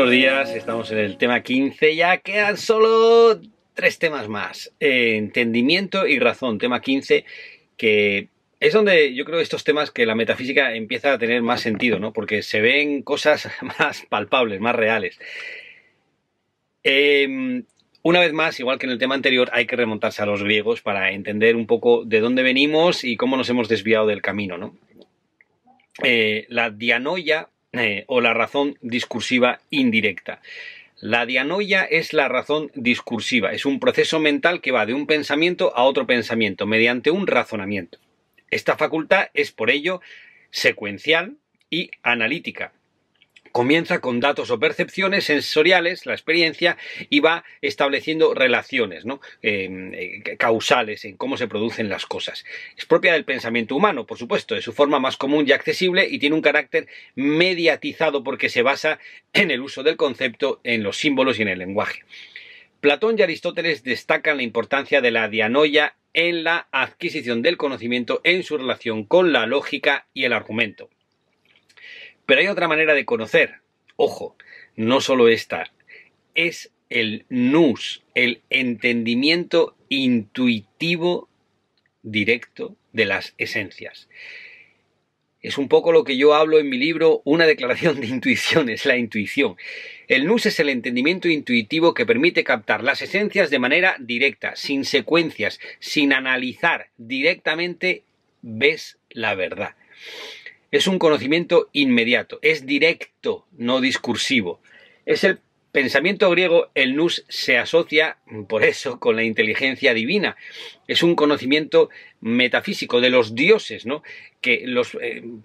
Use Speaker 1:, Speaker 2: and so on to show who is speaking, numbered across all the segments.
Speaker 1: Buenos días, estamos en el tema 15, ya quedan solo 3 temas más. Entendimiento y razón, tema 15, que es donde yo creo estos temas que la metafísica empieza a tener más sentido, ¿no? Porque se ven cosas más palpables, más reales. Una vez más, igual que en el tema anterior, hay que remontarse a los griegos para entender un poco de dónde venimos y cómo nos hemos desviado del camino, ¿no? La dianoia o la razón discursiva indirecta. La dianoia es la razón discursiva, es un proceso mental que va de un pensamiento a otro pensamiento mediante un razonamiento. Esta facultad es por ello secuencial y analítica. Comienza con datos o percepciones sensoriales, la experiencia, y va estableciendo relaciones, ¿no? Causales en cómo se producen las cosas. Es propia del pensamiento humano, por supuesto, es su forma más común y accesible y tiene un carácter mediatizado porque se basa en el uso del concepto, en los símbolos y en el lenguaje. Platón y Aristóteles destacan la importancia de la dianoia en la adquisición del conocimiento en su relación con la lógica y el argumento. Pero hay otra manera de conocer, ojo, no solo esta, es el nous, el entendimiento intuitivo directo de las esencias. Es un poco lo que yo hablo en mi libro, Una declaración de intuiciones, la intuición. El nous es el entendimiento intuitivo que permite captar las esencias de manera directa, sin secuencias, sin analizar, directamente ves la verdad. Es un conocimiento inmediato, es directo, no discursivo. Es el pensamiento griego, el nous se asocia, por eso, con la inteligencia divina. Es un conocimiento metafísico de los dioses, ¿no? Que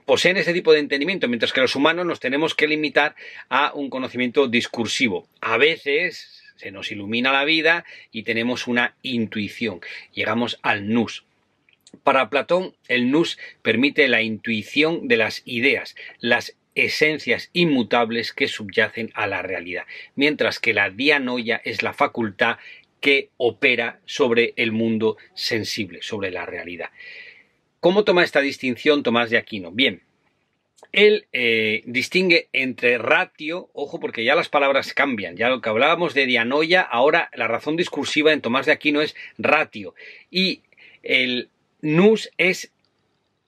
Speaker 1: poseen ese tipo de entendimiento, mientras que los humanos nos tenemos que limitar a un conocimiento discursivo. A veces se nos ilumina la vida y tenemos una intuición. Llegamos al nous. Para Platón, el nous permite la intuición de las ideas, las esencias inmutables que subyacen a la realidad, mientras que la dianoia es la facultad que opera sobre el mundo sensible, sobre la realidad. ¿Cómo toma esta distinción Tomás de Aquino? Bien, él distingue entre ratio, ojo porque ya las palabras cambian, ya lo que hablábamos de dianoia, ahora la razón discursiva en Tomás de Aquino es ratio, y el nous es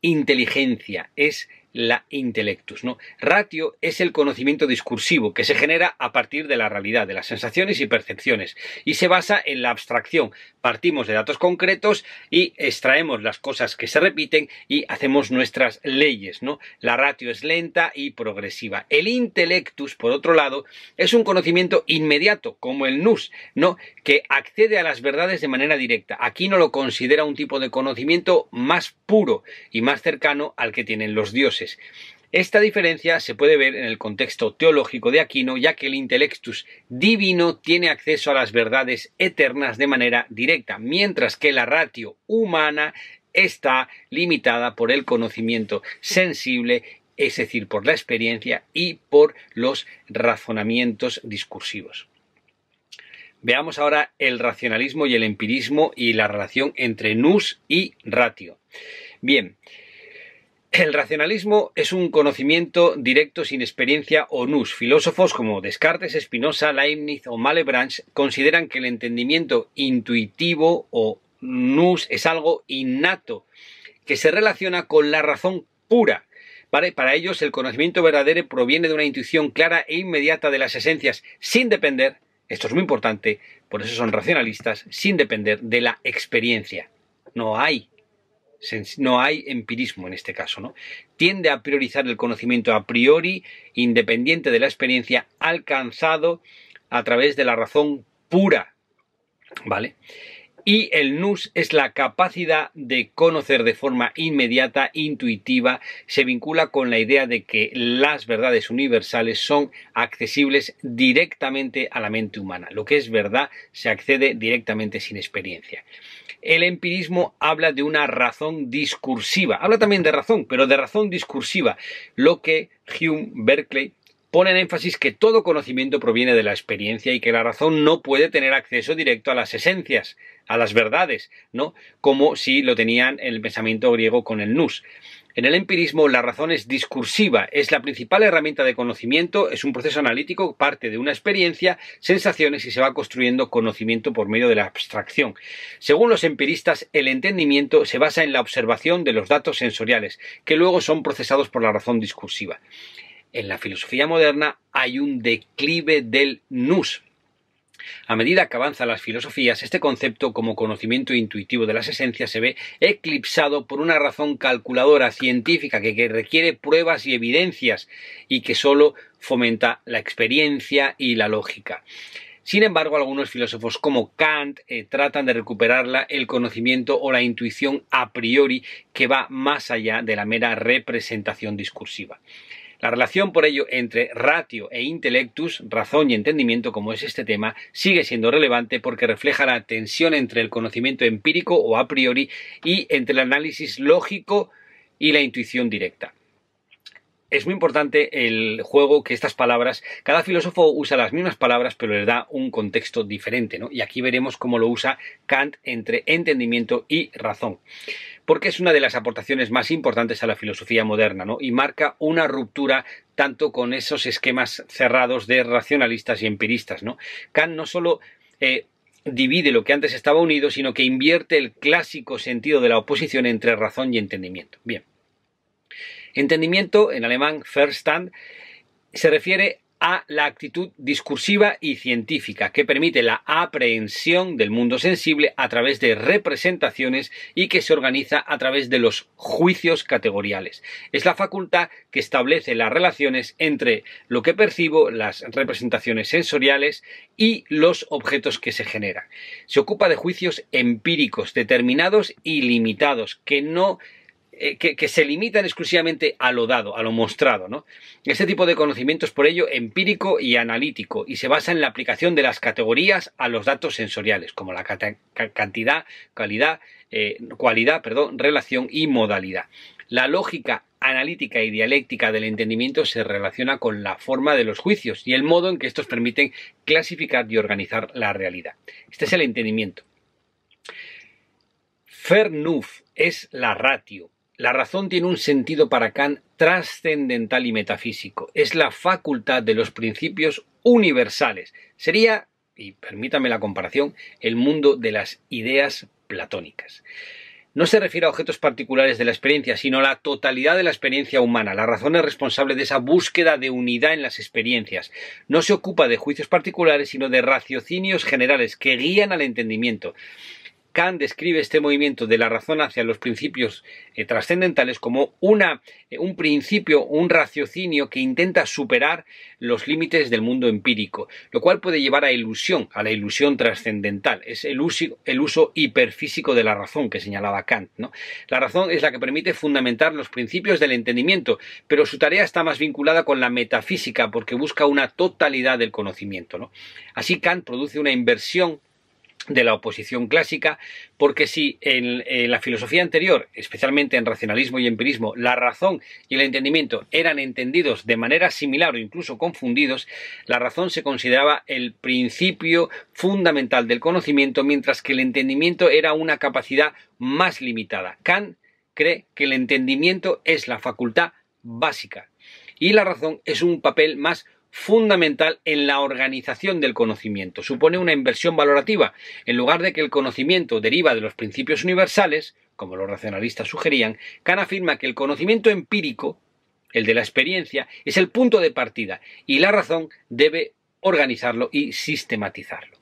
Speaker 1: inteligencia, es la intellectus, ¿no? Ratio es el conocimiento discursivo que se genera a partir de la realidad, de las sensaciones y percepciones, y se basa en la abstracción. Partimos de datos concretos y extraemos las cosas que se repiten y hacemos nuestras leyes, ¿no? La ratio es lenta y progresiva. El intellectus, por otro lado, es un conocimiento inmediato, como el nous, ¿no? Que accede a las verdades de manera directa. Aquí no lo considera un tipo de conocimiento más puro y más cercano al que tienen los dioses. Esta diferencia se puede ver en el contexto teológico de Aquino, ya que el intellectus divino tiene acceso a las verdades eternas de manera directa, mientras que la ratio humana está limitada por el conocimiento sensible, es decir, por la experiencia y por los razonamientos discursivos. Veamos ahora el racionalismo y el empirismo y la relación entre nous y ratio. Bien, el racionalismo es un conocimiento directo sin experiencia o nous. Filósofos como Descartes, Spinoza, Leibniz o Malebranche consideran que el entendimiento intuitivo o nous es algo innato que se relaciona con la razón pura. ¿Vale? Para ellos el conocimiento verdadero proviene de una intuición clara e inmediata de las esencias sin depender, esto es muy importante, por eso son racionalistas, sin depender de la experiencia. No hay empirismo en este caso, ¿no? Tiende a priorizar el conocimiento a priori, independiente de la experiencia, alcanzado a través de la razón pura, ¿vale? Y el nous es la capacidad de conocer de forma inmediata, intuitiva, se vincula con la idea de que las verdades universales son accesibles directamente a la mente humana. Lo que es verdad se accede directamente sin experiencia. El empirismo habla de una razón discursiva, habla también de razón, pero de razón discursiva, lo que Hume, Berkeley ponen énfasis que todo conocimiento proviene de la experiencia y que la razón no puede tener acceso directo a las esencias, a las verdades, ¿no? Como si lo tenían en el pensamiento griego con el nous. En el empirismo, la razón es discursiva, es la principal herramienta de conocimiento, es un proceso analítico, parte de una experiencia, sensaciones y se va construyendo conocimiento por medio de la abstracción. Según los empiristas, el entendimiento se basa en la observación de los datos sensoriales, que luego son procesados por la razón discursiva. En la filosofía moderna hay un declive del nous. A medida que avanzan las filosofías, este concepto como conocimiento intuitivo de las esencias se ve eclipsado por una razón calculadora científica que requiere pruebas y evidencias y que solo fomenta la experiencia y la lógica. Sin embargo, algunos filósofos como Kant tratan de recuperar el conocimiento o la intuición a priori que va más allá de la mera representación discursiva. La relación, por ello, entre ratio e intellectus, razón y entendimiento, como es este tema, sigue siendo relevante porque refleja la tensión entre el conocimiento empírico o a priori y entre el análisis lógico y la intuición directa. Es muy importante el juego que estas palabras, cada filósofo usa las mismas palabras pero les da un contexto diferente, ¿no? Y aquí veremos cómo lo usa Kant entre entendimiento y razón, porque es una de las aportaciones más importantes a la filosofía moderna, ¿no? Y marca una ruptura tanto con esos esquemas cerrados de racionalistas y empiristas, ¿no? Kant no solo divide lo que antes estaba unido, sino que invierte el clásico sentido de la oposición entre razón y entendimiento. Bien. Entendimiento, en alemán Verstand, se refiere a la actitud discursiva y científica que permite la aprehensión del mundo sensible a través de representaciones y que se organiza a través de los juicios categoriales. Es la facultad que establece las relaciones entre lo que percibo, las representaciones sensoriales y los objetos que se generan. Se ocupa de juicios empíricos determinados y limitados que se limitan exclusivamente a lo dado, a lo mostrado, ¿no? Este tipo de conocimiento es por ello empírico y analítico y se basa en la aplicación de las categorías a los datos sensoriales, como la cantidad, cualidad, relación y modalidad. La lógica analítica y dialéctica del entendimiento se relaciona con la forma de los juicios y el modo en que estos permiten clasificar y organizar la realidad. Este es el entendimiento. Vernunft es la ratio. La razón tiene un sentido para Kant trascendental y metafísico. Es la facultad de los principios universales. Sería, y permítame la comparación, el mundo de las ideas platónicas. No se refiere a objetos particulares de la experiencia, sino a la totalidad de la experiencia humana. La razón es responsable de esa búsqueda de unidad en las experiencias. No se ocupa de juicios particulares, sino de raciocinios generales que guían al entendimiento. Kant describe este movimiento de la razón hacia los principios trascendentales como un principio, un raciocinio que intenta superar los límites del mundo empírico, lo cual puede llevar a la ilusión trascendental. Es el uso hiperfísico de la razón que señalaba Kant, ¿no? La razón es la que permite fundamentar los principios del entendimiento, pero su tarea está más vinculada con la metafísica porque busca una totalidad del conocimiento, ¿no? Así Kant produce una inversión de la oposición clásica, porque si en la filosofía anterior, especialmente en racionalismo y empirismo, la razón y el entendimiento eran entendidos de manera similar o incluso confundidos, la razón se consideraba el principio fundamental del conocimiento, mientras que el entendimiento era una capacidad más limitada. Kant cree que el entendimiento es la facultad básica y la razón es un papel más fundamental en la organización del conocimiento. Supone una inversión valorativa. En lugar de que el conocimiento deriva de los principios universales, como los racionalistas sugerían, Kant afirma que el conocimiento empírico, el de la experiencia, es el punto de partida y la razón debe organizarlo y sistematizarlo.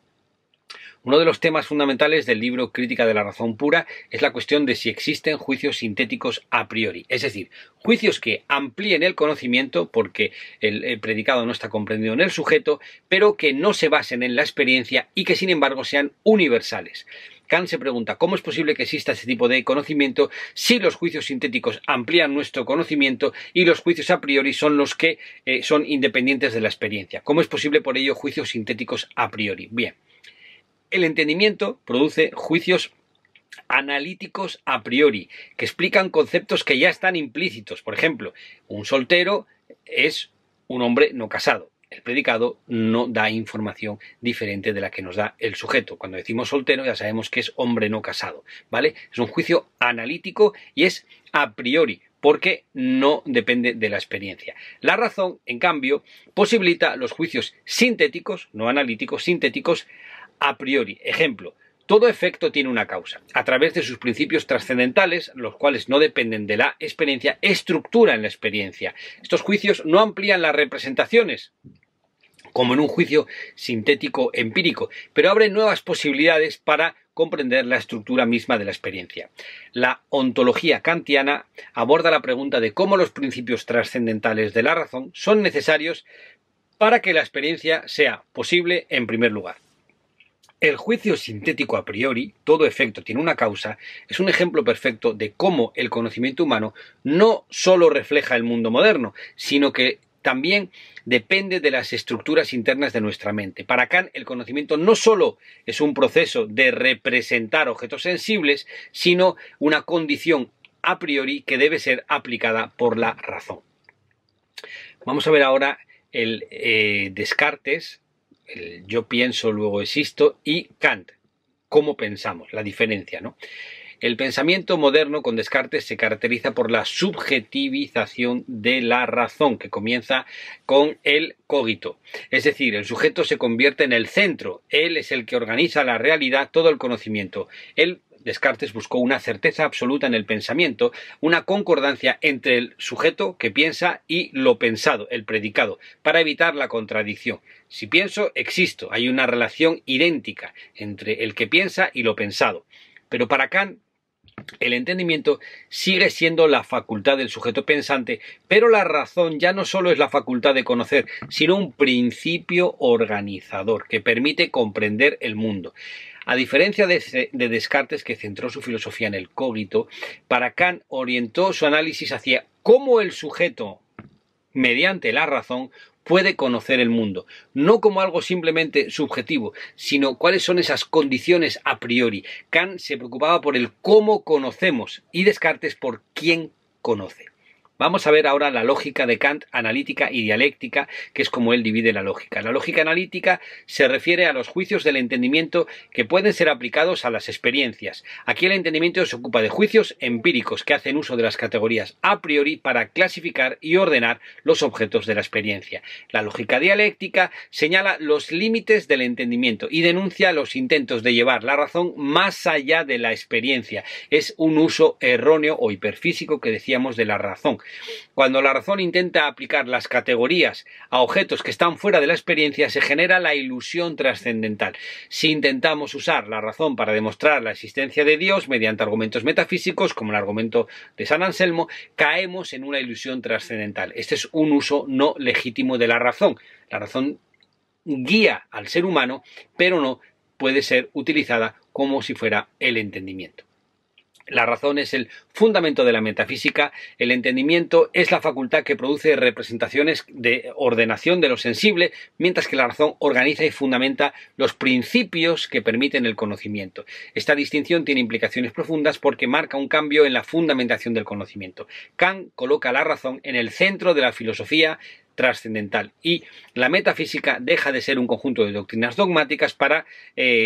Speaker 1: Uno de los temas fundamentales del libro Crítica de la razón pura es la cuestión de si existen juicios sintéticos a priori, es decir, juicios que amplíen el conocimiento porque el predicado no está comprendido en el sujeto, pero que no se basen en la experiencia y que sin embargo sean universales. Kant se pregunta cómo es posible que exista este tipo de conocimiento si los juicios sintéticos amplían nuestro conocimiento y los juicios a priori son los que son independientes de la experiencia. ¿Cómo es posible por ello juicios sintéticos a priori? Bien. El entendimiento produce juicios analíticos a priori, que explican conceptos que ya están implícitos. Por ejemplo, un soltero es un hombre no casado. El predicado no da información diferente de la que nos da el sujeto. Cuando decimos soltero ya sabemos que es hombre no casado, ¿vale? Es un juicio analítico y es a priori. porque no depende de la experiencia. La razón, en cambio, posibilita los juicios sintéticos, no analíticos, sintéticos a priori. Ejemplo, todo efecto tiene una causa. A través de sus principios trascendentales, los cuales no dependen de la experiencia, estructuran la experiencia. Estos juicios no amplían las representaciones, como en un juicio sintético empírico, pero abren nuevas posibilidades para comprender la estructura misma de la experiencia. La ontología kantiana aborda la pregunta de cómo los principios trascendentales de la razón son necesarios para que la experiencia sea posible en primer lugar. El juicio sintético a priori, todo efecto tiene una causa, es un ejemplo perfecto de cómo el conocimiento humano no solo refleja el mundo moderno, sino que también depende de las estructuras internas de nuestra mente. Para Kant, el conocimiento no solo es un proceso de representar objetos sensibles, sino una condición a priori que debe ser aplicada por la razón. Vamos a ver ahora el Descartes, el yo pienso, luego existo, y Kant, cómo pensamos, la diferencia, ¿no? El pensamiento moderno con Descartes se caracteriza por la subjetivización de la razón, que comienza con el cogito. Es decir, el sujeto se convierte en el centro, él es el que organiza la realidad, todo el conocimiento. Descartes buscó una certeza absoluta en el pensamiento, una concordancia entre el sujeto que piensa y lo pensado, el predicado, para evitar la contradicción. Si pienso, existo. Hay una relación idéntica entre el que piensa y lo pensado. Pero para Kant, el entendimiento sigue siendo la facultad del sujeto pensante, pero la razón ya no solo es la facultad de conocer, sino un principio organizador que permite comprender el mundo. A diferencia de Descartes, que centró su filosofía en el cogito, para Kant orientó su análisis hacia cómo el sujeto, mediante la razón, puede conocer el mundo, no como algo simplemente subjetivo, sino cuáles son esas condiciones a priori. Kant se preocupaba por el cómo conocemos y Descartes por quién conoce. Vamos a ver ahora la lógica de Kant, analítica y dialéctica, que es como él divide la lógica. La lógica analítica se refiere a los juicios del entendimiento que pueden ser aplicados a las experiencias. Aquí el entendimiento se ocupa de juicios empíricos que hacen uso de las categorías a priori para clasificar y ordenar los objetos de la experiencia. La lógica dialéctica señala los límites del entendimiento y denuncia los intentos de llevar la razón más allá de la experiencia. Es un uso erróneo o hiperfísico que decíamos de la razón. Cuando la razón intenta aplicar las categorías a objetos que están fuera de la experiencia, se genera la ilusión trascendental. Si intentamos usar la razón para demostrar la existencia de Dios mediante argumentos metafísicos, como el argumento de San Anselmo, caemos en una ilusión trascendental. Este es un uso no legítimo de la razón. La razón guía al ser humano, pero no puede ser utilizada como si fuera el entendimiento. La razón es el fundamento de la metafísica, el entendimiento es la facultad que produce representaciones de ordenación de lo sensible, mientras que la razón organiza y fundamenta los principios que permiten el conocimiento. Esta distinción tiene implicaciones profundas porque marca un cambio en la fundamentación del conocimiento. Kant coloca la razón en el centro de la filosofía trascendental y la metafísica deja de ser un conjunto de doctrinas dogmáticas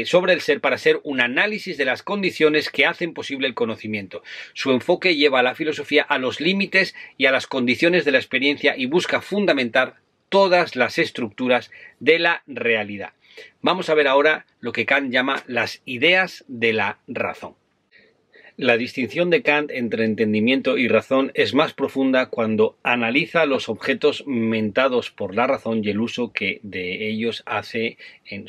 Speaker 1: sobre el ser para ser un análisis de las condiciones que hacen posible el conocimiento. Su enfoque lleva a la filosofía a los límites y a las condiciones de la experiencia y busca fundamentar todas las estructuras de la realidad. Vamos a ver ahora lo que Kant llama las ideas de la razón. La distinción de Kant entre entendimiento y razón es más profunda cuando analiza los objetos mentados por la razón y el uso que de ellos hace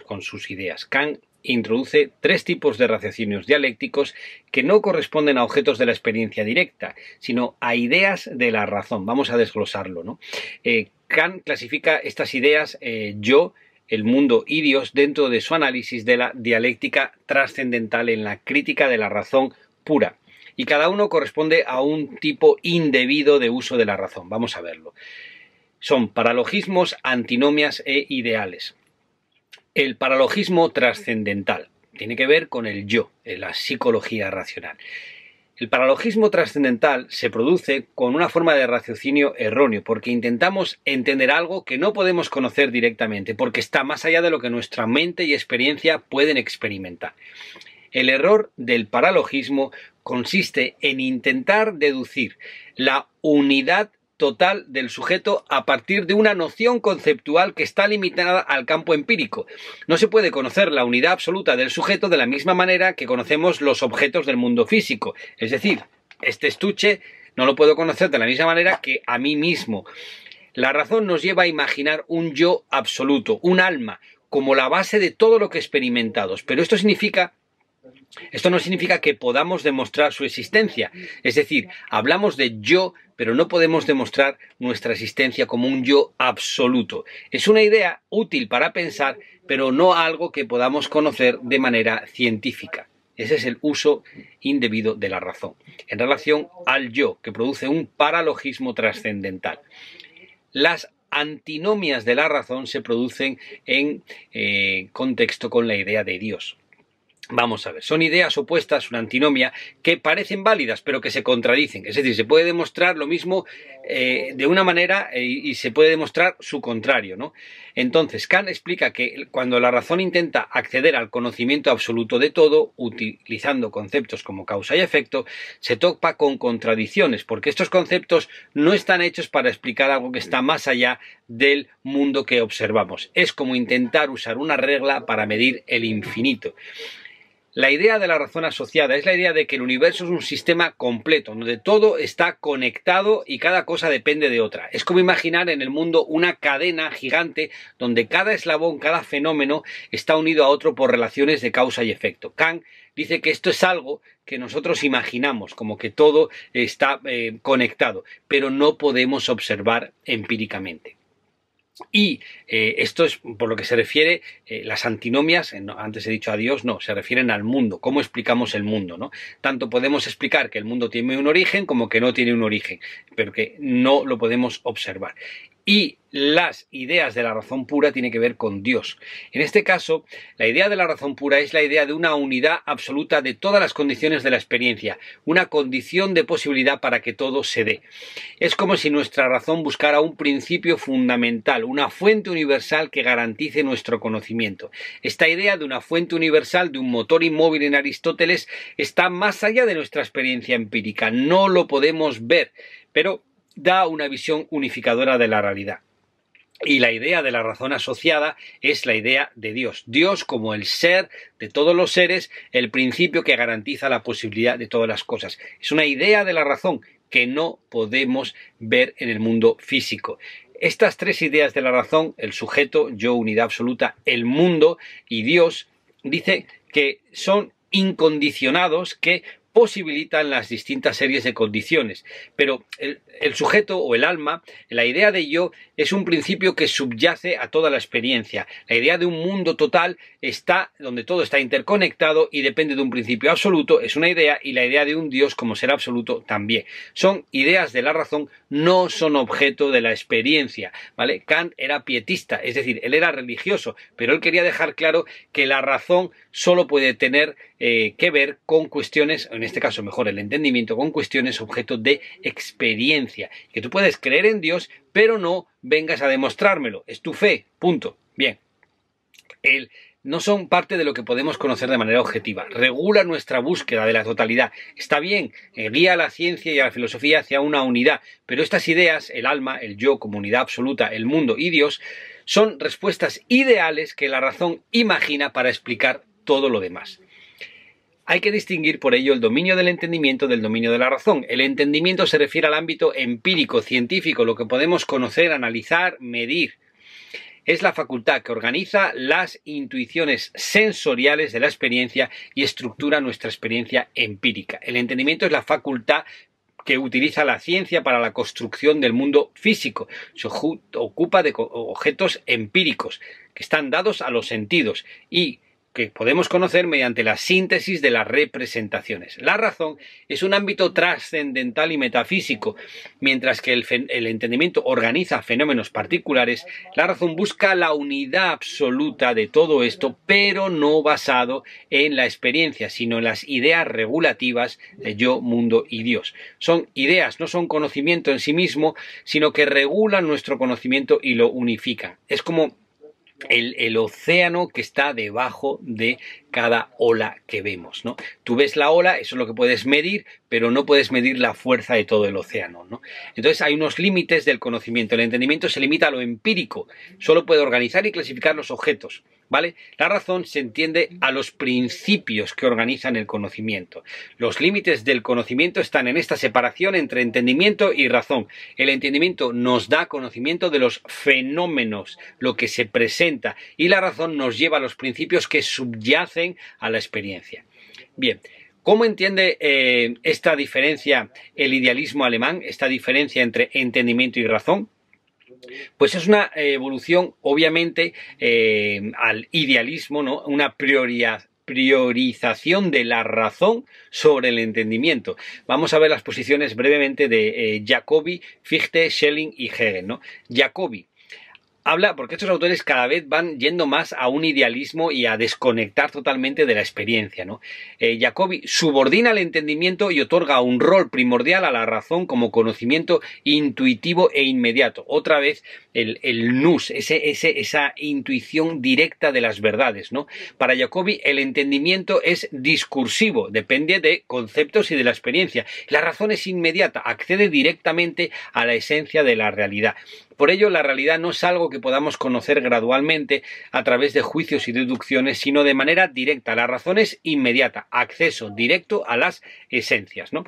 Speaker 1: con sus ideas. Kant introduce tres tipos de raciocinios dialécticos que no corresponden a objetos de la experiencia directa, sino a ideas de la razón. Vamos a desglosarlo, ¿no? Kant clasifica estas ideas, yo, el mundo y Dios, dentro de su análisis de la dialéctica trascendental en la crítica de la razón pura, y cada uno corresponde a un tipo indebido de uso de la razón. Vamos a verlo. Son paralogismos, antinomias e ideales. El paralogismo trascendental tiene que ver con el yo, en la psicología racional. El paralogismo trascendental se produce con una forma de raciocinio erróneo, porque intentamos entender algo que no podemos conocer directamente, porque está más allá de lo que nuestra mente y experiencia pueden experimentar. El error del paralogismo consiste en intentar deducir la unidad total del sujeto a partir de una noción conceptual que está limitada al campo empírico. No se puede conocer la unidad absoluta del sujeto de la misma manera que conocemos los objetos del mundo físico. Es decir, este estuche no lo puedo conocer de la misma manera que a mí mismo. La razón nos lleva a imaginar un yo absoluto, un alma, como la base de todo lo que experimentamos. Pero esto no significa que podamos demostrar su existencia. Es decir, hablamos de yo, pero no podemos demostrar nuestra existencia como un yo absoluto. Es una idea útil para pensar, pero no algo que podamos conocer de manera científica. Ese es el uso indebido de la razón, en relación al yo, que produce un paralogismo trascendental. Las antinomias de la razón se producen en contexto con la idea de Dios. Vamos a ver, son ideas opuestas, una antinomia, que parecen válidas, pero que se contradicen. Es decir, se puede demostrar lo mismo de una manera y se puede demostrar su contrario, ¿no? Entonces, Kant explica que cuando la razón intenta acceder al conocimiento absoluto de todo, utilizando conceptos como causa y efecto, se topa con contradicciones, porque estos conceptos no están hechos para explicar algo que está más allá del mundo que observamos. Es como intentar usar una regla para medir el infinito. La idea de la razón asociada es la idea de que el universo es un sistema completo, donde todo está conectado y cada cosa depende de otra. Es como imaginar en el mundo una cadena gigante donde cada eslabón, cada fenómeno está unido a otro por relaciones de causa y efecto. Kant dice que esto es algo que nosotros imaginamos, como que todo está conectado, pero no podemos observar empíricamente. Y esto es por lo que se refiere las antinomias, antes he dicho a Dios, no, se refieren al mundo, cómo explicamos el mundo, ¿no? Tanto podemos explicar que el mundo tiene un origen como que no tiene un origen, pero que no lo podemos observar. Y las ideas de la razón pura tienen que ver con Dios. En este caso, la idea de la razón pura es la idea de una unidad absoluta de todas las condiciones de la experiencia, una condición de posibilidad para que todo se dé. Es como si nuestra razón buscara un principio fundamental, una fuente universal que garantice nuestro conocimiento. Esta idea de una fuente universal, de un motor inmóvil en Aristóteles, está más allá de nuestra experiencia empírica. No lo podemos ver, pero da una visión unificadora de la realidad. Y la idea de la razón asociada es la idea de Dios. Dios como el ser de todos los seres, el principio que garantiza la posibilidad de todas las cosas. Es una idea de la razón que no podemos ver en el mundo físico. Estas tres ideas de la razón, el sujeto, yo, unidad absoluta, el mundo y Dios, dice que son incondicionados, que posibilitan las distintas series de condiciones, pero el sujeto o el alma, la idea de yo, es un principio que subyace a toda la experiencia. La idea de un mundo total está donde todo está interconectado y depende de un principio absoluto, es una idea, y la idea de un Dios como ser absoluto también. Son ideas de la razón, no son objeto de la experiencia, ¿vale? Kant era pietista, es decir, él era religioso, pero él quería dejar claro que la razón solo puede tener que ver con cuestiones, en este caso mejor el entendimiento, con cuestiones objeto de experiencia. Que tú puedes creer en Dios, pero no vengas a demostrármelo. Es tu fe, punto. Bien. No son parte de lo que podemos conocer de manera objetiva. Regula nuestra búsqueda de la totalidad. Está bien, guía a la ciencia y a la filosofía hacia una unidad, pero estas ideas, el alma, el yo como unidad absoluta, el mundo y Dios, son respuestas ideales que la razón imagina para explicar todo lo demás. Hay que distinguir por ello el dominio del entendimiento del dominio de la razón. El entendimiento se refiere al ámbito empírico, científico, lo que podemos conocer, analizar, medir. Es la facultad que organiza las intuiciones sensoriales de la experiencia y estructura nuestra experiencia empírica. El entendimiento es la facultad que utiliza la ciencia para la construcción del mundo físico. Se ocupa de objetos empíricos que están dados a los sentidos y que podemos conocer mediante la síntesis de las representaciones. La razón es un ámbito trascendental y metafísico, mientras que el entendimiento organiza fenómenos particulares. La razón busca la unidad absoluta de todo esto, pero no basado en la experiencia, sino en las ideas regulativas de yo, mundo y Dios. Son ideas, no son conocimiento en sí mismo, sino que regulan nuestro conocimiento y lo unifican. Es como el océano que está debajo de cada ola que vemos, ¿no? Tú ves la ola, eso es lo que puedes medir, pero no puedes medir la fuerza de todo el océano, ¿no? Entonces hay unos límites del conocimiento. El entendimiento se limita a lo empírico, solo puede organizar y clasificar los objetos, ¿vale? La razón se entiende a los principios que organizan el conocimiento. Los límites del conocimiento están en esta separación entre entendimiento y razón. El entendimiento nos da conocimiento de los fenómenos, lo que se presenta, y la razón nos lleva a los principios que subyacen a la experiencia. Bien, ¿cómo entiende esta diferencia el idealismo alemán, esta diferencia entre entendimiento y razón? Pues es una evolución, obviamente, al idealismo, ¿no? Una priorización de la razón sobre el entendimiento. Vamos a ver las posiciones brevemente de Jacobi, Fichte, Schelling y Hegel, ¿no? Jacobi habla, porque estos autores cada vez van yendo más a un idealismo y a desconectar totalmente de la experiencia, ¿no? Jacobi subordina el entendimiento y otorga un rol primordial a la razón como conocimiento intuitivo e inmediato. Otra vez el nous, esa intuición directa de las verdades, ¿no? Para Jacobi el entendimiento es discursivo, depende de conceptos y de la experiencia. La razón es inmediata, accede directamente a la esencia de la realidad. Por ello, la realidad no es algo que podamos conocer gradualmente a través de juicios y deducciones, sino de manera directa. La razón es inmediata, acceso directo a las esencias, ¿no?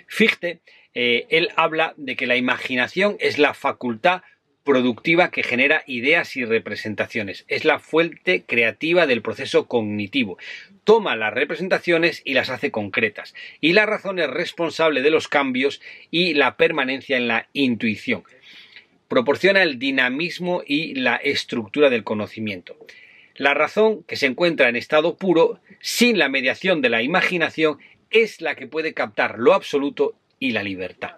Speaker 1: Fichte, él habla de que la imaginación es la facultad productiva que genera ideas y representaciones. Es la fuente creativa del proceso cognitivo. Toma las representaciones y las hace concretas. Y la razón es responsable de los cambios y la permanencia en la intuición. Proporciona el dinamismo y la estructura del conocimiento. La razón, que se encuentra en estado puro, sin la mediación de la imaginación, es la que puede captar lo absoluto y la libertad.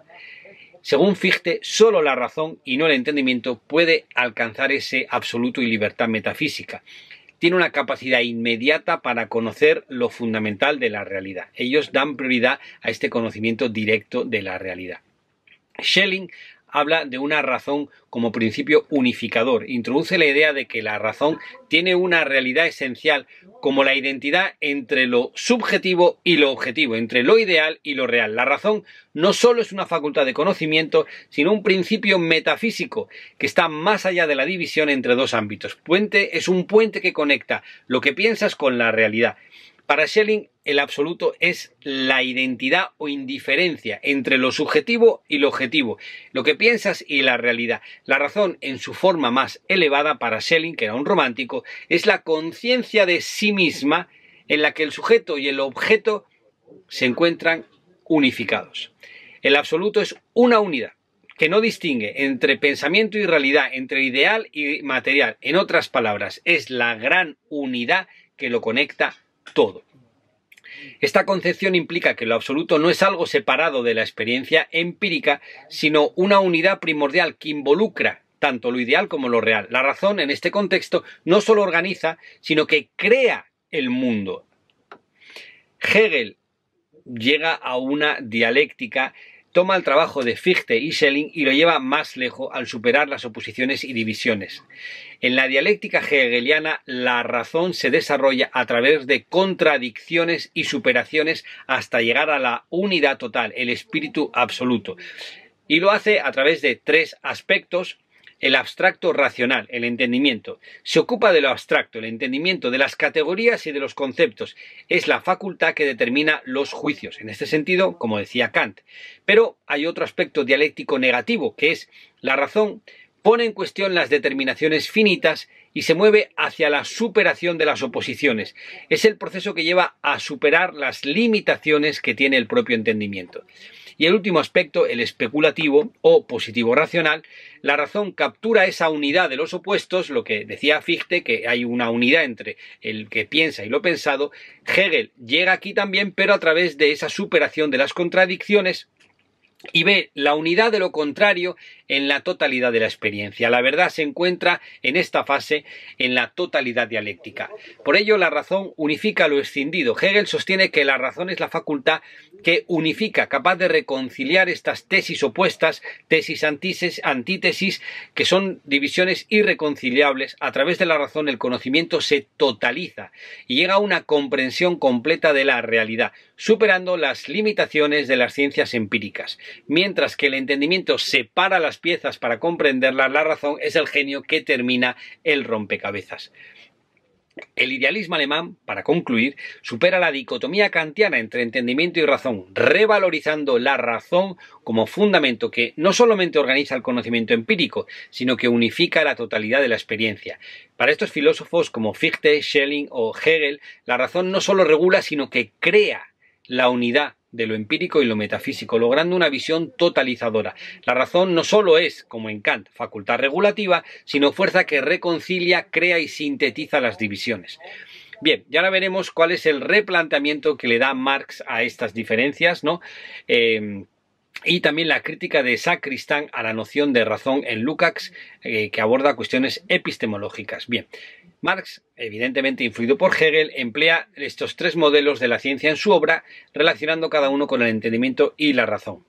Speaker 1: Según Fichte, solo la razón y no el entendimiento puede alcanzar ese absoluto y libertad metafísica. Tiene una capacidad inmediata para conocer lo fundamental de la realidad. Ellos dan prioridad a este conocimiento directo de la realidad. Schelling habla de una razón como principio unificador. Introduce la idea de que la razón tiene una realidad esencial como la identidad entre lo subjetivo y lo objetivo, entre lo ideal y lo real. La razón no solo es una facultad de conocimiento, sino un principio metafísico que está más allá de la división entre dos ámbitos. Es un puente que conecta lo que piensas con la realidad. Para Schelling, el absoluto es la identidad o indiferencia entre lo subjetivo y lo objetivo, lo que piensas y la realidad. La razón, en su forma más elevada para Schelling, que era un romántico, es la conciencia de sí misma en la que el sujeto y el objeto se encuentran unificados. El absoluto es una unidad que no distingue entre pensamiento y realidad, entre ideal y material. En otras palabras, es la gran unidad que lo conecta todo. Esta concepción implica que lo absoluto no es algo separado de la experiencia empírica, sino una unidad primordial que involucra tanto lo ideal como lo real. La razón, en este contexto, no solo organiza, sino que crea el mundo. Hegel llega a una dialéctica, toma el trabajo de Fichte y Schelling y lo lleva más lejos al superar las oposiciones y divisiones. En la dialéctica hegeliana, la razón se desarrolla a través de contradicciones y superaciones hasta llegar a la unidad total, el espíritu absoluto. Y lo hace a través de tres aspectos. El abstracto racional, el entendimiento, se ocupa de lo abstracto, el entendimiento de las categorías y de los conceptos. Es la facultad que determina los juicios, en este sentido, como decía Kant. Pero hay otro aspecto dialéctico negativo, que es la razón pone en cuestión las determinaciones finitas y se mueve hacia la superación de las oposiciones. Es el proceso que lleva a superar las limitaciones que tiene el propio entendimiento. Y el último aspecto, el especulativo o positivo racional, la razón captura esa unidad de los opuestos, lo que decía Fichte, que hay una unidad entre el que piensa y lo pensado. Hegel llega aquí también, pero a través de esa superación de las contradicciones y ve la unidad de lo contrario en la totalidad de la experiencia. La verdad se encuentra en esta fase en la totalidad dialéctica. Por ello, la razón unifica lo escindido. Hegel sostiene que la razón es la facultad que unifica, capaz de reconciliar estas tesis opuestas, tesis antítesis, que son divisiones irreconciliables. A través de la razón el conocimiento se totaliza y llega a una comprensión completa de la realidad, superando las limitaciones de las ciencias empíricas. Mientras que el entendimiento separa las piezas para comprenderlas, la razón es el genio que termina el rompecabezas. El idealismo alemán, para concluir, supera la dicotomía kantiana entre entendimiento y razón, revalorizando la razón como fundamento que no solamente organiza el conocimiento empírico, sino que unifica la totalidad de la experiencia. Para estos filósofos como Fichte, Schelling o Hegel, la razón no solo regula, sino que crea la unidad de lo empírico y lo metafísico, logrando una visión totalizadora. La razón no solo es, como en Kant, facultad regulativa, sino fuerza que reconcilia, crea y sintetiza las divisiones. Bien, ya ahora veremos cuál es el replanteamiento que le da Marx a estas diferencias, ¿no? Y también la crítica de Sacristán a la noción de razón en Lukács, que aborda cuestiones epistemológicas. Bien, Marx, evidentemente influido por Hegel, emplea estos tres modelos de la ciencia en su obra, relacionando cada uno con el entendimiento y la razón.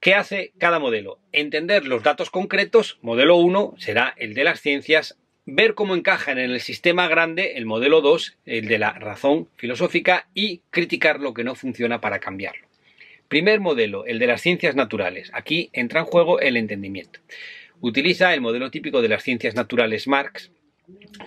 Speaker 1: ¿Qué hace cada modelo? Entender los datos concretos. Modelo 1 será el de las ciencias. Ver cómo encajan en el sistema grande, el modelo 2, el de la razón filosófica, y criticar lo que no funciona para cambiarlo. Primer modelo, el de las ciencias naturales. Aquí entra en juego el entendimiento. Utiliza el modelo típico de las ciencias naturales Marx,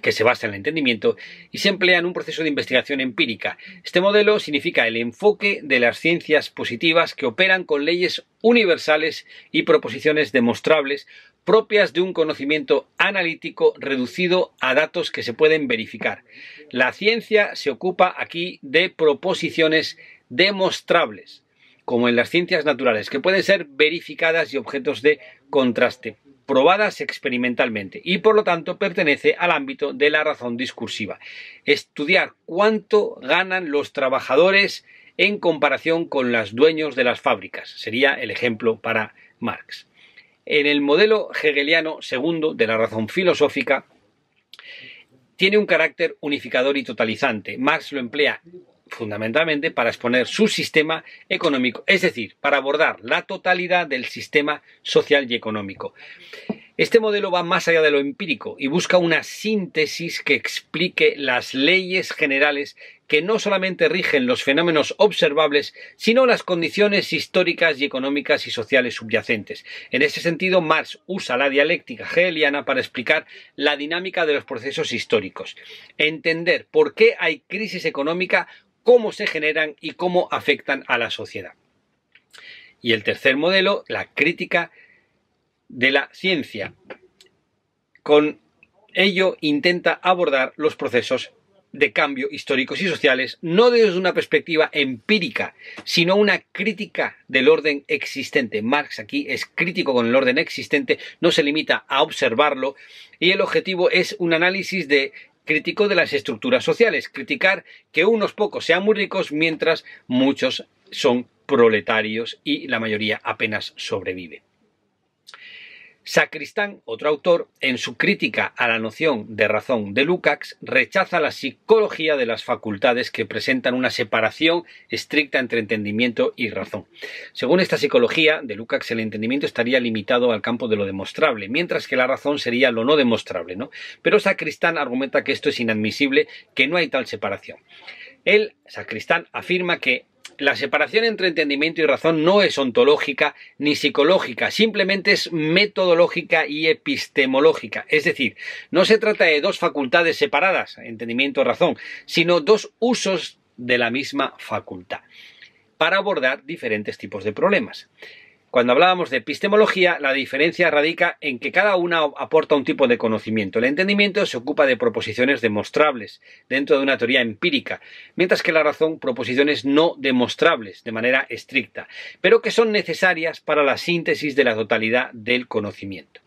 Speaker 1: que se basa en el entendimiento y se emplea en un proceso de investigación empírica. Este modelo significa el enfoque de las ciencias positivas que operan con leyes universales y proposiciones demostrables propias de un conocimiento analítico reducido a datos que se pueden verificar. La ciencia se ocupa aquí de proposiciones demostrables, como en las ciencias naturales, que pueden ser verificadas y objetos de contraste, probadas experimentalmente, y por lo tanto pertenece al ámbito de la razón discursiva. Estudiar cuánto ganan los trabajadores en comparación con los dueños de las fábricas sería el ejemplo para Marx. En el modelo hegeliano segundo de la razón filosófica tiene un carácter unificador y totalizante. Marx lo emplea fundamentalmente para exponer su sistema económico, es decir, para abordar la totalidad del sistema social y económico. Este modelo va más allá de lo empírico y busca una síntesis que explique las leyes generales que no solamente rigen los fenómenos observables, sino las condiciones históricas y económicas y sociales subyacentes. En ese sentido, Marx usa la dialéctica hegeliana para explicar la dinámica de los procesos históricos, entender por qué hay crisis económica, cómo se generan y cómo afectan a la sociedad. Y el tercer modelo, la crítica de la ciencia. Con ello intenta abordar los procesos de cambio históricos y sociales no desde una perspectiva empírica, sino una crítica del orden existente. Marx aquí es crítico con el orden existente, no se limita a observarlo, y el objetivo es un análisis crítico de las estructuras sociales, criticar que unos pocos sean muy ricos mientras muchos son proletarios y la mayoría apenas sobrevive. Sacristán, otro autor, en su crítica a la noción de razón de Lukács, rechaza la psicología de las facultades que presentan una separación estricta entre entendimiento y razón. Según esta psicología de Lukács, el entendimiento estaría limitado al campo de lo demostrable, mientras que la razón sería lo no demostrable, ¿no? Pero Sacristán argumenta que esto es inadmisible, que no hay tal separación. Sacristán, afirma que la separación entre entendimiento y razón no es ontológica ni psicológica, simplemente es metodológica y epistemológica. Es decir, no se trata de dos facultades separadas, entendimiento y razón, sino dos usos de la misma facultad, para abordar diferentes tipos de problemas. Cuando hablábamos de epistemología, la diferencia radica en que cada una aporta un tipo de conocimiento. El entendimiento se ocupa de proposiciones demostrables dentro de una teoría empírica, mientras que la razón proposiciones no demostrables de manera estricta, pero que son necesarias para la síntesis de la totalidad del conocimiento.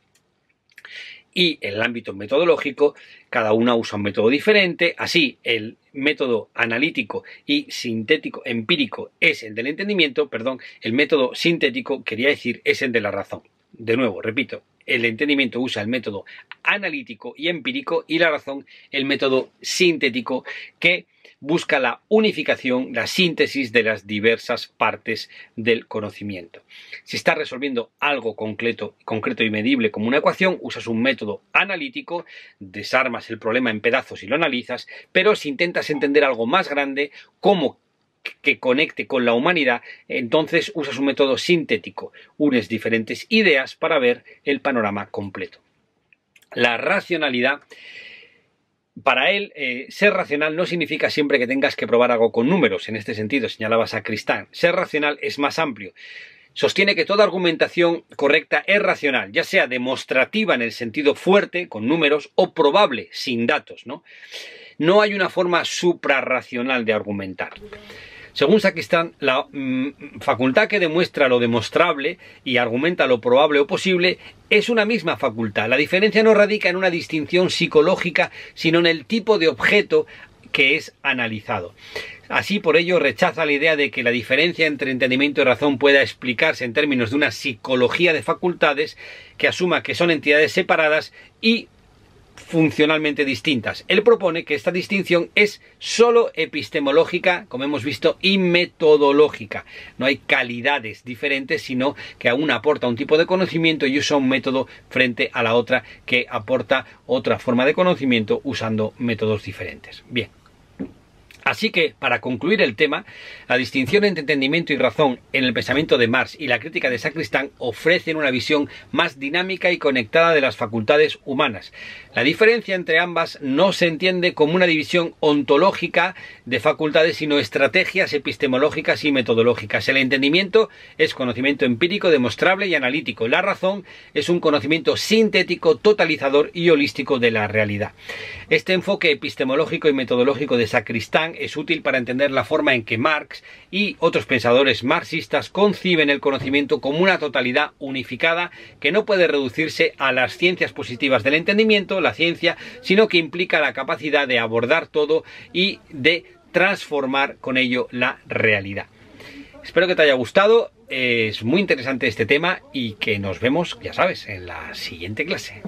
Speaker 1: Y en el ámbito metodológico, cada una usa un método diferente. Así, el método analítico y sintético empírico es el del entendimiento, perdón, el método sintético quería decir es el de la razón. De nuevo, repito, el entendimiento usa el método analítico y empírico y la razón el método sintético que busca la unificación, la síntesis de las diversas partes del conocimiento. Si estás resolviendo algo concreto y medible como una ecuación, usas un método analítico, desarmas el problema en pedazos y lo analizas, pero si intentas entender algo más grande, como que conecte con la humanidad, entonces usas un método sintético, unes diferentes ideas para ver el panorama completo. La racionalidad, para él, ser racional no significa siempre que tengas que probar algo con números. En este sentido, señalaba Sacristán, ser racional es más amplio. Sostiene que toda argumentación correcta es racional, ya sea demostrativa en el sentido fuerte, con números, o probable, sin datos, ¿no? No hay una forma suprarracional de argumentar. Según Sacristán, la facultad que demuestra lo demostrable y argumenta lo probable o posible es una misma facultad. La diferencia no radica en una distinción psicológica, sino en el tipo de objeto que es analizado. Así, por ello, rechaza la idea de que la diferencia entre entendimiento y razón pueda explicarse en términos de una psicología de facultades que asuma que son entidades separadas y funcionalmente distintas. Él propone que esta distinción es solo epistemológica, como hemos visto, y metodológica. No hay calidades diferentes, sino que a una aporta un tipo de conocimiento y usa un método frente a la otra que aporta otra forma de conocimiento usando métodos diferentes. Bien. Así que, para concluir el tema, la distinción entre entendimiento y razón en el pensamiento de Marx y la crítica de Sacristán ofrecen una visión más dinámica y conectada de las facultades humanas. La diferencia entre ambas no se entiende como una división ontológica de facultades, sino estrategias epistemológicas y metodológicas. El entendimiento es conocimiento empírico, demostrable y analítico. La razón es un conocimiento sintético, totalizador y holístico de la realidad. Este enfoque epistemológico y metodológico de Sacristán es útil para entender la forma en que Marx y otros pensadores marxistas conciben el conocimiento como una totalidad unificada que no puede reducirse a las ciencias positivas del entendimiento, la ciencia, sino que implica la capacidad de abordar todo y de transformar con ello la realidad. Espero que te haya gustado, es muy interesante este tema y que nos vemos, ya sabes, en la siguiente clase.